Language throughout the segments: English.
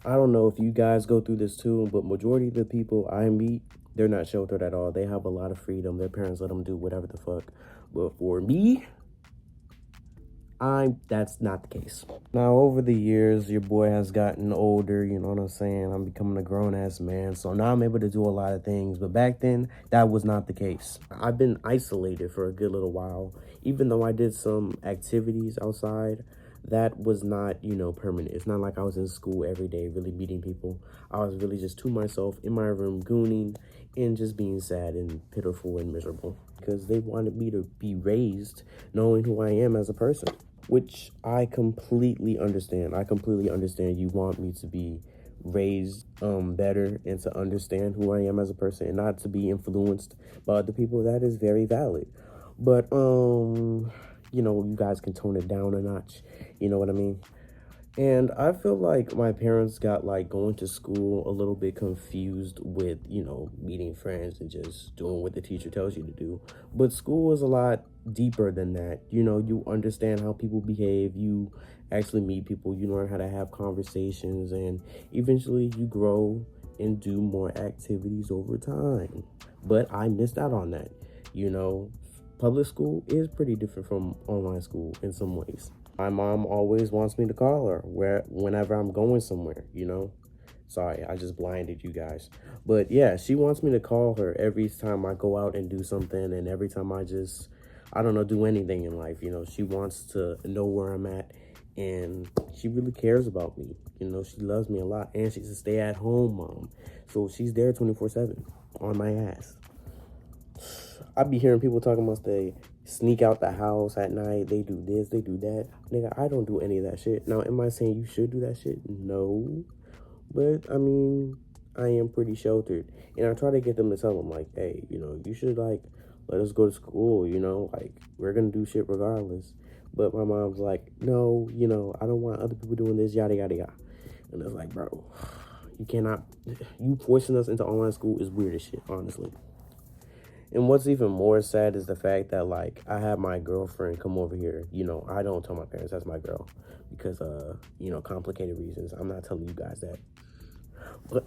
I don't know if you guys go through this too, but majority of the people I meet, they're not sheltered at all. They have a lot of freedom. Their parents let them do whatever the fuck. But for me, that's not the case. Now over the years, your boy has gotten older, you know what I'm saying? I'm becoming a grown ass man. So now I'm able to do a lot of things. But back then, that was not the case. I've been isolated for a good little while. Even though I did some activities outside, that was not, permanent. It's not like I was in school every day, really meeting people. I was really just to myself in my room, gooning and just being sad and pitiful and miserable because they wanted me to be raised knowing who I am as a person, which I completely understand. I completely understand you want me to be raised better and to understand who I am as a person and not to be influenced by other people. That is very valid. But you guys can tone it down a notch. You know what I mean? And I feel like my parents got like going to school a little bit confused with, meeting friends and just doing what the teacher tells you to do. But school is a lot deeper than that. You understand how people behave, you actually meet people, you learn how to have conversations, and eventually you grow and do more activities over time. But I missed out on that. You know, Public school is pretty different from online school in some ways. My mom always wants me to call her whenever I'm going somewhere. Sorry, I just blinded you guys. But yeah, she wants me to call her every time I go out and do something and every time I don't know, do anything in life. She wants to know where I'm at and she really cares about me. She loves me a lot and she's a stay-at-home mom. So she's there 24/7 on my ass. I be hearing people talking about they sneak out the house at night, they do this, they do that. Nigga, I don't do any of that shit. Now, am I saying you should do that shit? No. But, I mean, I am pretty sheltered. And I try to get them to tell them, like, hey, you should, like, let us go to school, like, we're gonna do shit regardless. But my mom's like, no, I don't want other people doing this, yada, yada, yada. And it's like, bro, you forcing us into online school is weird as shit, honestly. And what's even more sad is the fact that, like, I have my girlfriend come over here. I don't tell my parents that's my girl because, complicated reasons. I'm not telling you guys that. But,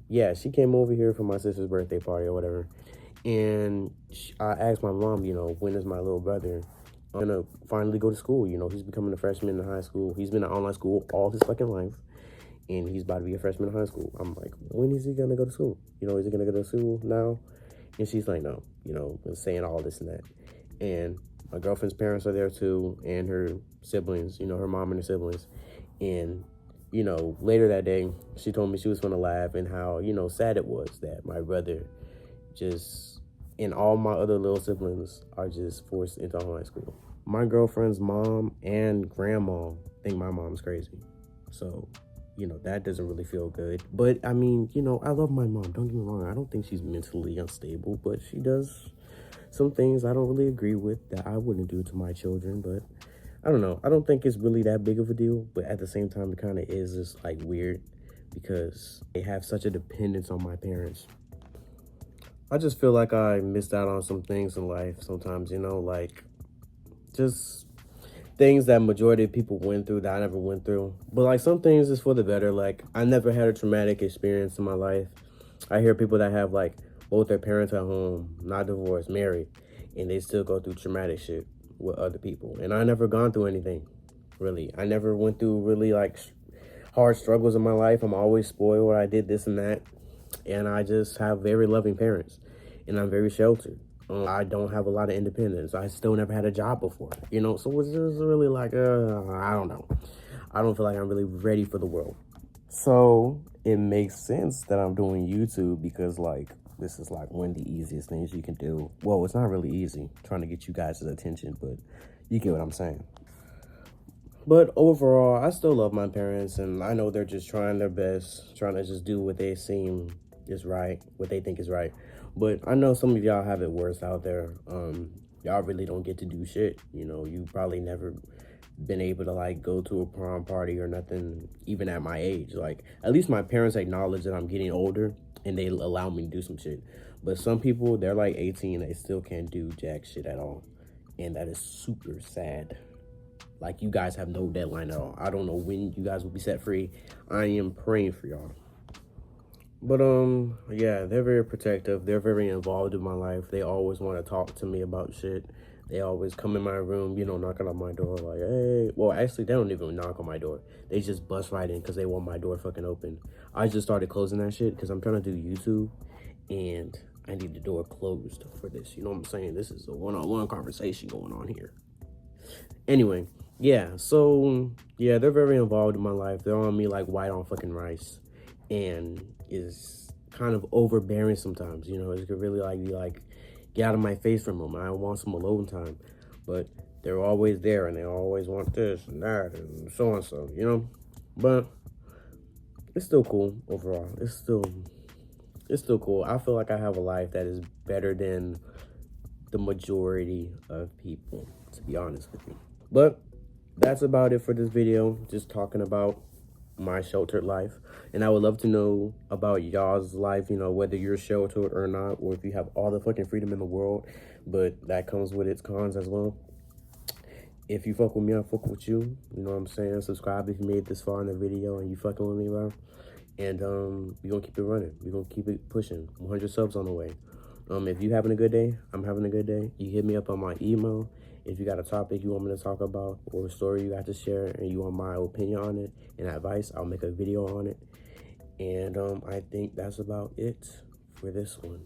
yeah, she came over here for my sister's birthday party or whatever. And I asked my mom, when is my little brother gonna finally go to school? He's becoming a freshman in high school. He's been in online school all his fucking life. And he's about to be a freshman in high school. I'm like, when is he gonna go to school? Is he gonna go to school now? And she's like, no, saying all this and that. And my girlfriend's parents are there too, and her siblings, her mom and her siblings. And, later that day, she told me she was gonna laugh and how, sad it was that my brother and all my other little siblings are just forced into online school. My girlfriend's mom and grandma think my mom's crazy. So, that doesn't really feel good. But, I mean, I love my mom. Don't get me wrong. I don't think she's mentally unstable, but she does some things I don't really agree with that I wouldn't do to my children. But, I don't know. I don't think it's really that big of a deal. But at the same time, it kind of is just, like, weird because they have such a dependence on my parents. I just feel like I missed out on some things in life sometimes, like just things that majority of people went through that I never went through. But like some things is for the better. Like I never had a traumatic experience in my life. I hear people that have like both their parents at home, not divorced, married, and they still go through traumatic shit with other people. And I never gone through anything, really. I never went through really like hard struggles in my life. I'm always spoiled. I did this and that. And I just have very loving parents. And I'm very sheltered. I don't have a lot of independence. I still never had a job before, so it's just really like, I don't know. I don't feel like I'm really ready for the world. So it makes sense that I'm doing YouTube because like, this is like one of the easiest things you can do. Well, it's not really easy trying to get you guys' attention, but you get what I'm saying. But overall, I still love my parents and I know they're just trying their best, trying to just do what they seem is right, what they think is right. But I know some of y'all have it worse out there. Y'all really don't get to do shit. You probably never been able to like go to a prom party or nothing, even at my age. Like at least my parents acknowledge that I'm getting older and they allow me to do some shit. But some people, they're like 18, they still can't do jack shit at all. And that is super sad. Like, you guys have no deadline at all. I don't know when you guys will be set free. I am praying for y'all. But, yeah, they're very protective. They're very involved in my life. They always want to talk to me about shit. They always come in my room, you know, knocking on my door like, hey. Well, actually, they don't even knock on my door. They just bust right in because they want my door fucking open. I just started closing that shit because I'm trying to do YouTube, and I need the door closed for this. You know what I'm saying? This is a one-on-one conversation going on here. Anyway, yeah, so, yeah, they're very involved in my life. They're on me like white on fucking rice. And is kind of overbearing sometimes, you know. It could really like be like, get out of my face from them. I want some alone time. But they're always there, and they always want this and that and so and so, you know. But it's still cool overall. It's still cool. I feel like I have a life that is better than the majority of people, to be honest with you. But that's about it for this video. Just talking about my sheltered life. And I would love to know about y'all's life, you know, whether you're sheltered or not, or if you have all the fucking freedom in the world, but that comes with its cons as well. If you fuck with me, I fuck with you. You know what I'm saying? Subscribe if you made this far in the video and you fucking with me, bro. And we gonna keep it running. We gonna keep it pushing. 100 subs on the way. If you having a good day, I'm having a good day. You hit me up on my email. If you got a topic you want me to talk about or a story you got to share and you want my opinion on it and advice, I'll make a video on it. And I think that's about it for this one.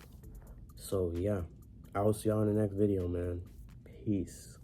So yeah, I will see y'all in the next video, man. Peace.